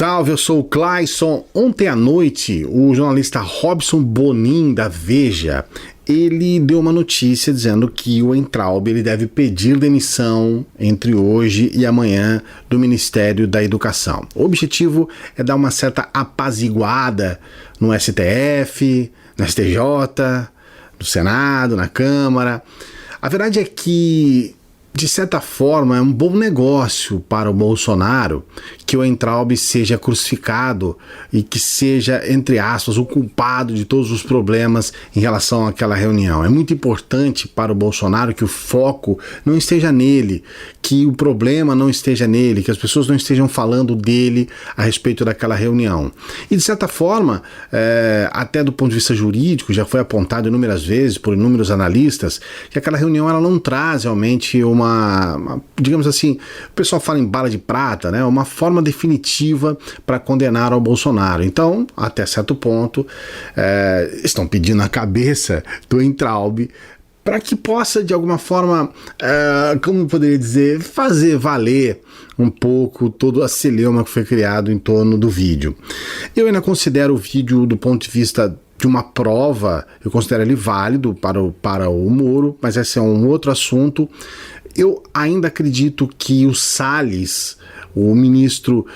Salve, eu sou o Clayson. Ontem à noite, o jornalista Robson Bonin, da Veja, ele deu uma notícia dizendo que o Weintraub ele deve pedir demissão entre hoje e amanhã do Ministério da Educação. O objetivo é dar uma certa apaziguada no STF, no STJ, no Senado, na Câmara. A verdade é que, de certa forma, é um bom negócio para o Bolsonaro que o Weintraub seja crucificado e que seja, entre aspas, o culpado de todos os problemas em relação àquela reunião. É muito importante para o Bolsonaro que o foco não esteja nele, que o problema não esteja nele, que as pessoas não estejam falando dele a respeito daquela reunião. E, de certa forma, até do ponto de vista jurídico, já foi apontado inúmeras vezes por inúmeros analistas que aquela reunião ela não traz realmente digamos assim, o pessoal fala em bala de prata, né? Uma forma definitiva para condenar ao Bolsonaro. Então, até certo ponto, estão pedindo a cabeça do Weintraub para que possa, de alguma forma, como eu poderia dizer, fazer valer um pouco todo a celeuma que foi criado em torno do vídeo. Eu ainda considero o vídeo, do ponto de vista de uma prova, eu considero ele válido para o Moro, mas esse é um outro assunto. Eu ainda acredito que o Salles, o ministro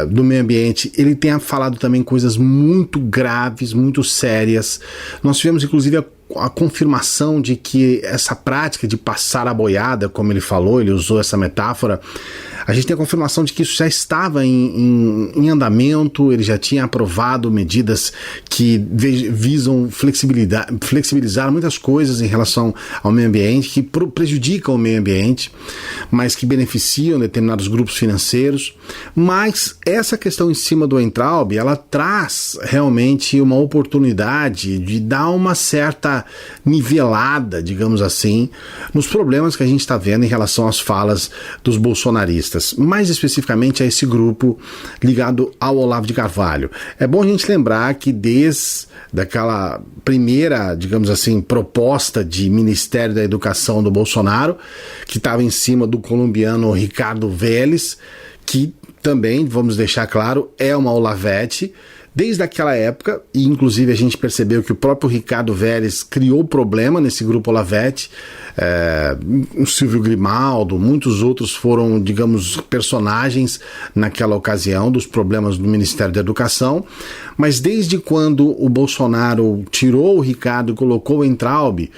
do Meio Ambiente, ele tenha falado também coisas muito graves, muito sérias. Nós tivemos, inclusive, a confirmação de que essa prática de passar a boiada, como ele falou, ele usou essa metáfora, a gente tem a confirmação de que isso já estava em andamento, ele já tinha aprovado medidas que visam flexibilizar muitas coisas em relação ao meio ambiente, que prejudicam o meio ambiente, mas que beneficiam determinados grupos financeiros. Mas essa questão em cima do Weintraub, ela traz realmente uma oportunidade de dar uma certa nivelada, digamos assim, nos problemas que a gente está vendo em relação às falas dos bolsonaristas, mais especificamente a esse grupo ligado ao Olavo de Carvalho. É bom a gente lembrar que desde daquela primeira, digamos assim, proposta de Ministério da Educação do Bolsonaro, que estava em cima do colombiano Ricardo Vélez, que também, vamos deixar claro, é uma Olavete. Desde aquela época, e inclusive a gente percebeu que o próprio Ricardo Vélez criou problema nesse grupo Olavete, o Silvio Grimaldo, muitos outros foram, digamos, personagens naquela ocasião dos problemas do Ministério da Educação, mas desde quando o Bolsonaro tirou o Ricardo e colocou o Weintraub,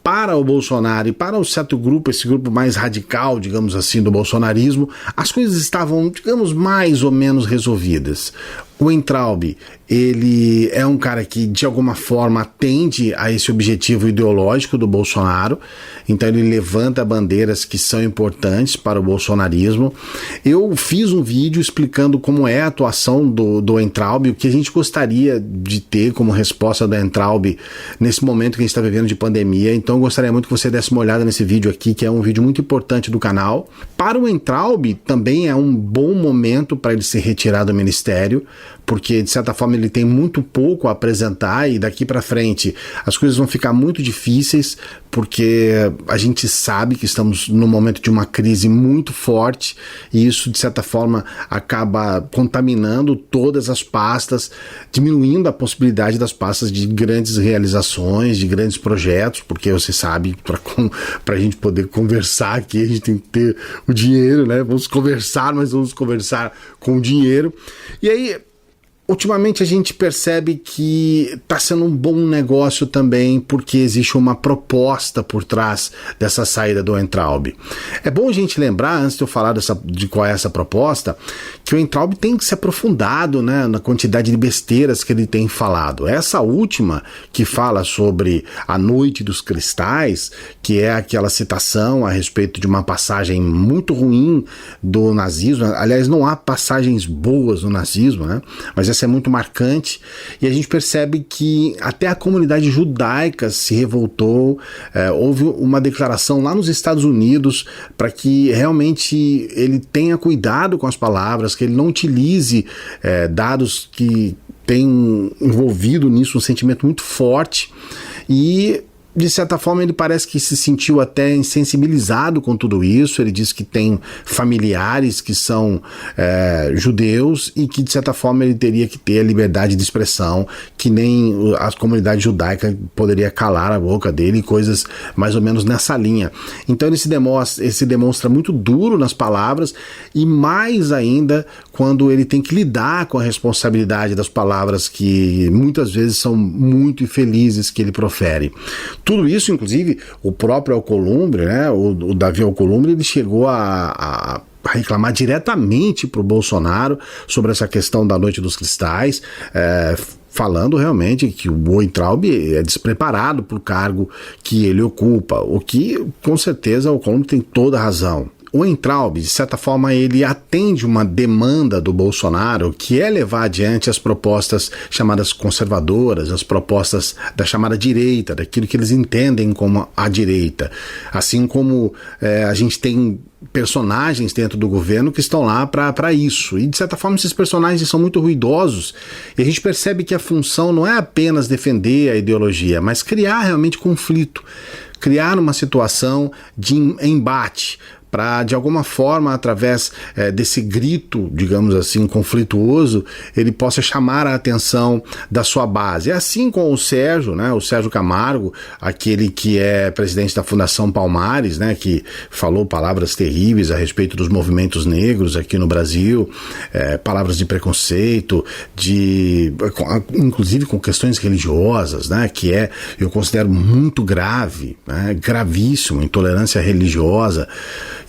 para o Bolsonaro e para um certo grupo, esse grupo mais radical, digamos assim, do bolsonarismo, as coisas estavam, digamos, mais ou menos resolvidas. O Weintraub, ele é um cara que de alguma forma atende a esse objetivo ideológico do Bolsonaro, então ele levanta bandeiras que são importantes para o bolsonarismo. Eu fiz um vídeo explicando como é a atuação do Weintraub, o que a gente gostaria de ter como resposta do Weintraub nesse momento que a gente está vivendo de pandemia, então eu gostaria muito que você desse uma olhada nesse vídeo aqui, que é um vídeo muito importante do canal. Para o Weintraub também é um bom momento para ele se retirar do ministério, porque de certa forma ele tem muito pouco a apresentar e daqui para frente as coisas vão ficar muito difíceis, porque a gente sabe que estamos num momento de uma crise muito forte e isso de certa forma acaba contaminando todas as pastas, diminuindo a possibilidade das pastas de grandes realizações, de grandes projetos, porque você sabe, para a gente poder conversar aqui, a gente tem que ter o dinheiro, né? Vamos conversar, mas vamos conversar com o dinheiro. E aí, ultimamente a gente percebe que está sendo um bom negócio também porque existe uma proposta por trás dessa saída do Weintraub. É bom a gente lembrar, antes de eu falar de qual é essa proposta, que o Weintraub tem que se aprofundado, né, na quantidade de besteiras que ele tem falado. Essa última, que fala sobre a Noite dos Cristais, que é aquela citação a respeito de uma passagem muito ruim do nazismo. Aliás, não há passagens boas no nazismo, né? Mas essa é muito marcante, e a gente percebe que até a comunidade judaica se revoltou. Houve uma declaração lá nos Estados Unidos para que realmente ele tenha cuidado com as palavras, que ele não utilize dados que têm envolvido nisso um sentimento muito forte. E de certa forma, ele parece que se sentiu até insensibilizado com tudo isso. Ele diz que tem familiares que são judeus e que, de certa forma, ele teria que ter a liberdade de expressão, que nem a comunidade judaica poderia calar a boca dele, coisas mais ou menos nessa linha. Então ele se demonstra muito duro nas palavras, e mais ainda quando ele tem que lidar com a responsabilidade das palavras que muitas vezes são muito infelizes que ele profere. Tudo isso, inclusive, o próprio Alcolumbre, né, o Davi Alcolumbre, ele chegou a reclamar diretamente para o Bolsonaro sobre essa questão da Noite dos Cristais, falando realmente que o Weintraub é despreparado para o cargo que ele ocupa, o que, com certeza, o Alcolumbre tem toda a razão. O Weintraub, de certa forma, ele atende uma demanda do Bolsonaro, que é levar adiante as propostas chamadas conservadoras, as propostas da chamada direita, daquilo que eles entendem como a direita. Assim como a gente tem personagens dentro do governo que estão lá para isso. E, de certa forma, esses personagens são muito ruidosos, e a gente percebe que a função não é apenas defender a ideologia, mas criar realmente conflito, criar uma situação de embate, para, de alguma forma, através desse grito, digamos assim, conflituoso, ele possa chamar a atenção da sua base. É assim com o Sérgio, né, o Sérgio Camargo, aquele que é presidente da Fundação Palmares, né, que falou palavras terríveis a respeito dos movimentos negros aqui no Brasil, palavras de preconceito, inclusive com questões religiosas, né, que eu considero muito grave, né, gravíssimo, intolerância religiosa.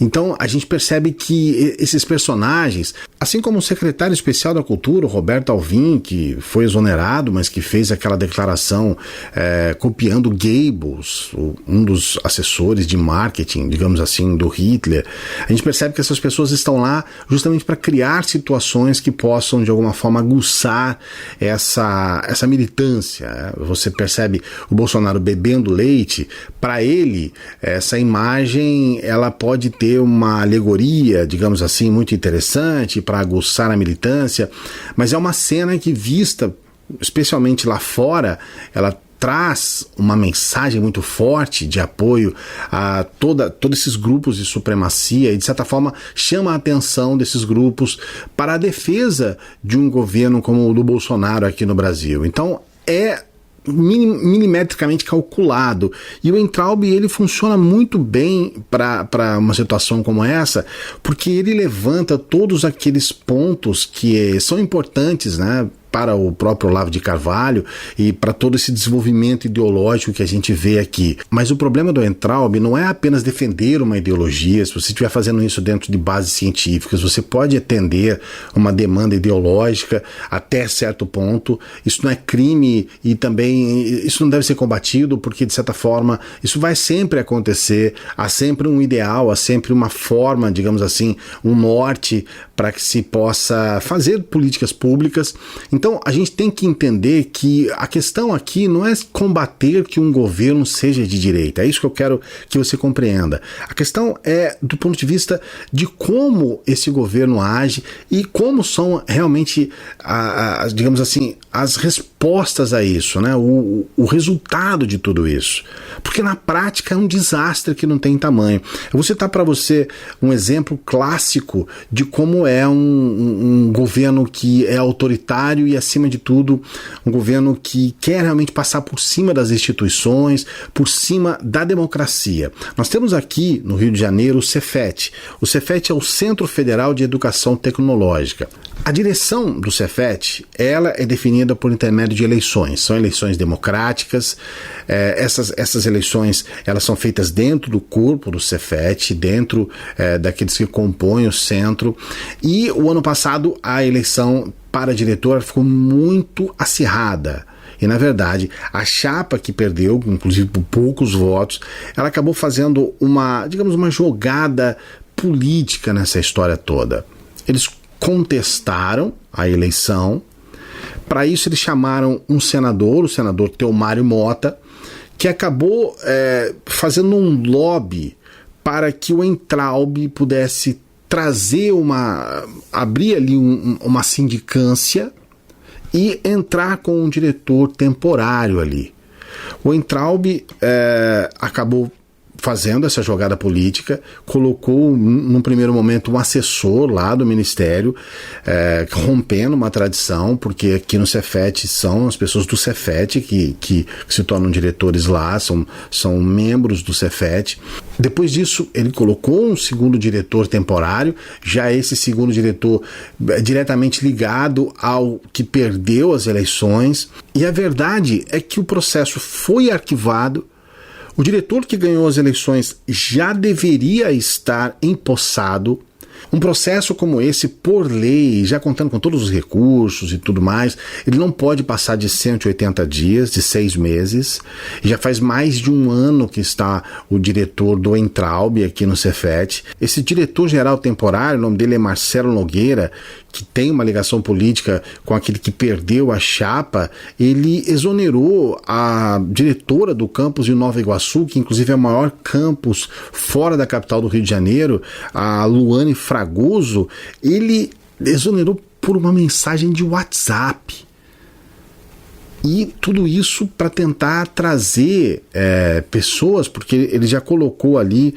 Então a gente percebe que esses personagens, assim como o secretário especial da Cultura, o Roberto Alvim, que foi exonerado, mas que fez aquela declaração copiando Goebbels, um dos assessores de marketing, digamos assim, do Hitler, a gente percebe que essas pessoas estão lá justamente para criar situações que possam, de alguma forma, aguçar essa militância. Você percebe o Bolsonaro bebendo leite, para ele, essa imagem ela pode ter uma alegoria, digamos assim, muito interessante para aguçar a militância, mas é uma cena que, vista especialmente lá fora, ela traz uma mensagem muito forte de apoio a todos esses grupos de supremacia, e, de certa forma, chama a atenção desses grupos para a defesa de um governo como o do Bolsonaro aqui no Brasil. Então, milimetricamente calculado, e o Weintraub, ele funciona muito bem para uma situação como essa, porque ele levanta todos aqueles pontos que são importantes, né, para o próprio Olavo de Carvalho e para todo esse desenvolvimento ideológico que a gente vê aqui. Mas o problema do Weintraub não é apenas defender uma ideologia. Se você estiver fazendo isso dentro de bases científicas, você pode atender uma demanda ideológica até certo ponto. Isso não é crime, e também isso não deve ser combatido, porque, de certa forma, isso vai sempre acontecer. Há sempre um ideal, há sempre uma forma, digamos assim, um norte para que se possa fazer políticas públicas. Então a gente tem que entender que a questão aqui não é combater que um governo seja de direita. É isso que eu quero que você compreenda. A questão é do ponto de vista de como esse governo age e como são realmente, digamos assim, as respostas a isso, né? O resultado de tudo isso. Porque na prática é um desastre que não tem tamanho. Eu vou citar para você um exemplo clássico de como é um governo que é autoritário e, acima de tudo, um governo que quer realmente passar por cima das instituições, por cima da democracia. Nós temos aqui no Rio de Janeiro o Cefet. O Cefet é o Centro Federal de Educação Tecnológica. A direção do Cefet, ela é definida por intermédio de eleições. São eleições democráticas. Essas eleições, elas são feitas dentro do corpo do Cefet, dentro daqueles que compõem o centro. E o ano passado a eleição para diretor ficou muito acirrada. E, na verdade, a chapa que perdeu, inclusive por poucos votos, ela acabou fazendo uma jogada política nessa história toda. Eles contestaram a eleição. Para isso eles chamaram um senador, o senador Teomário Mota, que acabou fazendo um lobby para que o Weintraub pudesse abrir ali uma sindicância e entrar com um diretor temporário ali. O Weintraub acabou fazendo essa jogada política, colocou num primeiro momento um assessor lá do Ministério, rompendo uma tradição, porque aqui no Cefet são as pessoas do Cefet que se tornam diretores lá, são membros do Cefet. Depois disso, ele colocou um segundo diretor temporário, já esse segundo diretor diretamente ligado ao que perdeu as eleições, e a verdade é que o processo foi arquivado. O diretor que ganhou as eleições já deveria estar empossado. Um processo como esse, por lei, já contando com todos os recursos e tudo mais, ele não pode passar de 180 dias, de 6 meses. Já faz mais de um ano que está o diretor do Weintraub aqui no Cefet. Esse diretor-geral temporário, o nome dele é Marcelo Nogueira, que tem uma ligação política com aquele que perdeu a chapa. Ele exonerou a diretora do campus de Nova Iguaçu, que inclusive é o maior campus fora da capital do Rio de Janeiro, a Luane Fragoso. Ele exonerou por uma mensagem de WhatsApp. E tudo isso para tentar trazer pessoas, porque ele já colocou ali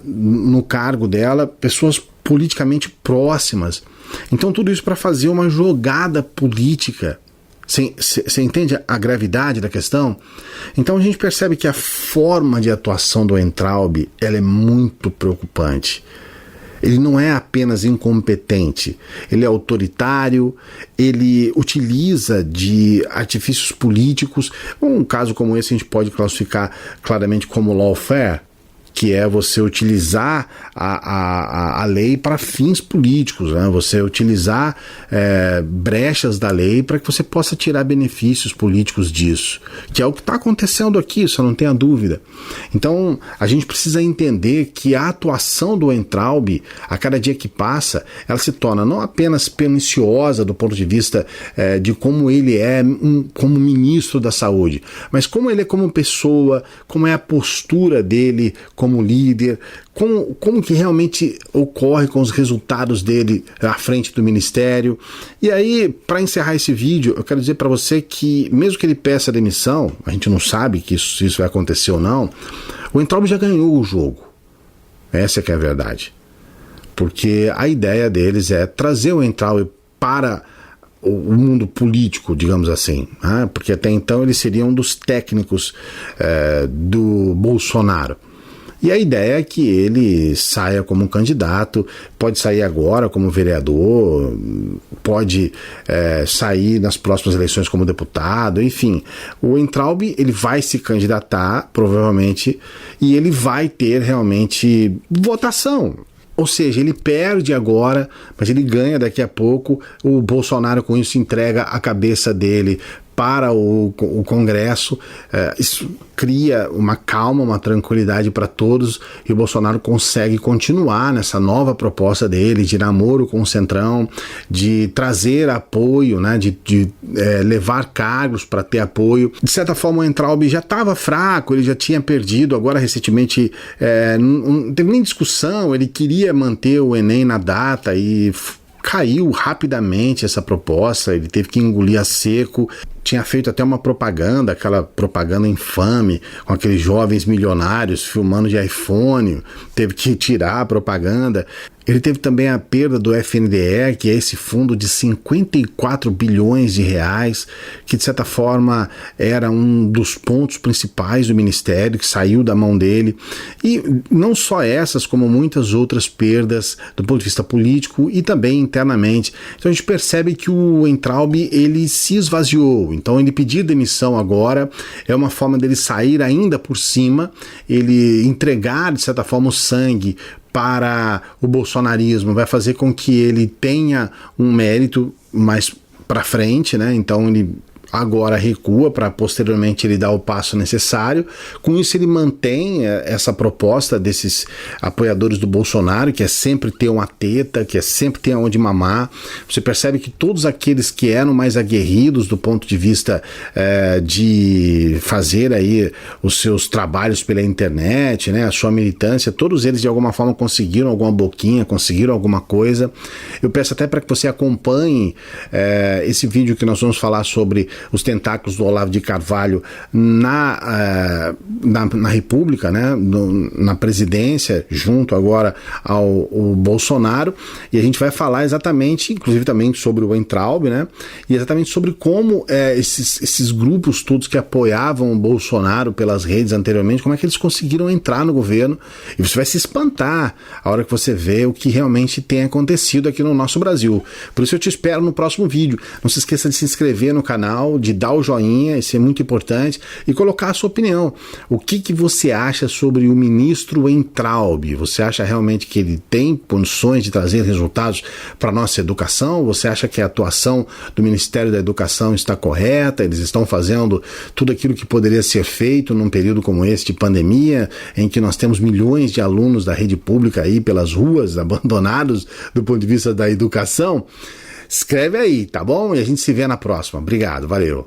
no cargo dela pessoas politicamente próximas. Então tudo isso para fazer uma jogada política. Você entende a gravidade da questão? Então a gente percebe que a forma de atuação do Weintraub, ela é muito preocupante. Ele não é apenas incompetente, ele é autoritário, ele utiliza de artifícios políticos. Um caso como esse a gente pode classificar claramente como lawfare, que é você utilizar a lei para fins políticos, né? Você utilizar brechas da lei para que você possa tirar benefícios políticos disso, que é o que está acontecendo aqui, só não tenha dúvida. Então, a gente precisa entender que a atuação do Weintraub, a cada dia que passa, ela se torna não apenas perniciosa do ponto de vista de como ele é como ministro da saúde, mas como ele é como pessoa, como é a postura dele como líder, como que realmente ocorre com os resultados dele à frente do ministério. E aí, para encerrar esse vídeo, eu quero dizer para você que, mesmo que ele peça demissão, a gente não sabe que isso vai acontecer ou não, o Weintraub já ganhou o jogo. Essa que é a verdade. Porque a ideia deles é trazer o Weintraub para o mundo político, digamos assim, né? Porque até então ele seria um dos técnicos do Bolsonaro. E a ideia é que ele saia como candidato, pode sair agora como vereador, pode sair nas próximas eleições como deputado, enfim. O Weintraub, ele vai se candidatar, provavelmente, e ele vai ter realmente votação. Ou seja, ele perde agora, mas ele ganha daqui a pouco. O Bolsonaro com isso entrega a cabeça dele para o Congresso. Isso cria uma calma, uma tranquilidade para todos, e o Bolsonaro consegue continuar nessa nova proposta dele de namoro com o Centrão, de trazer apoio, né, de levar cargos para ter apoio. De certa forma, o Weintraub já estava fraco, ele já tinha perdido, agora recentemente não teve nem discussão, ele queria manter o Enem na data e caiu rapidamente essa proposta, ele teve que engolir a seco. Tinha feito até uma propaganda, aquela propaganda infame, com aqueles jovens milionários filmando de iPhone, teve que tirar a propaganda. Ele teve também a perda do FNDE, que é esse fundo de 54 bilhões de reais, que de certa forma era um dos pontos principais do ministério, que saiu da mão dele. E não só essas, como muitas outras perdas do ponto de vista político e também internamente. Então a gente percebe que o Weintraub, ele se esvaziou. Então ele pedir demissão agora é uma forma dele sair ainda por cima, ele entregar de certa forma o sangue para o bolsonarismo, vai fazer com que ele tenha um mérito mais para frente, né? Então ele agora recua para posteriormente ele dar o passo necessário. Com isso ele mantém essa proposta desses apoiadores do Bolsonaro, que é sempre ter uma teta, que é sempre ter onde mamar. Você percebe que todos aqueles que eram mais aguerridos do ponto de vista de fazer aí os seus trabalhos pela internet, né, a sua militância, todos eles de alguma forma conseguiram alguma boquinha, conseguiram alguma coisa. Eu peço até para que você acompanhe esse vídeo que nós vamos falar sobre os tentáculos do Olavo de Carvalho na República, né, na presidência, junto agora ao Bolsonaro, e a gente vai falar exatamente, inclusive também sobre o Weintraub, né, e exatamente sobre como esses grupos todos que apoiavam o Bolsonaro pelas redes anteriormente, como é que eles conseguiram entrar no governo, e você vai se espantar a hora que você vê o que realmente tem acontecido aqui no nosso Brasil. Por isso eu te espero no próximo vídeo. Não se esqueça de se inscrever no canal, de dar o joinha, isso é muito importante, e colocar a sua opinião. O que você acha sobre o ministro Weintraub? Você acha realmente que ele tem condições de trazer resultados para a nossa educação? Você acha que a atuação do Ministério da Educação está correta? Eles estão fazendo tudo aquilo que poderia ser feito num período como esse de pandemia, em que nós temos milhões de alunos da rede pública aí pelas ruas, abandonados do ponto de vista da educação? Escreve aí, tá bom? E a gente se vê na próxima. Obrigado, valeu.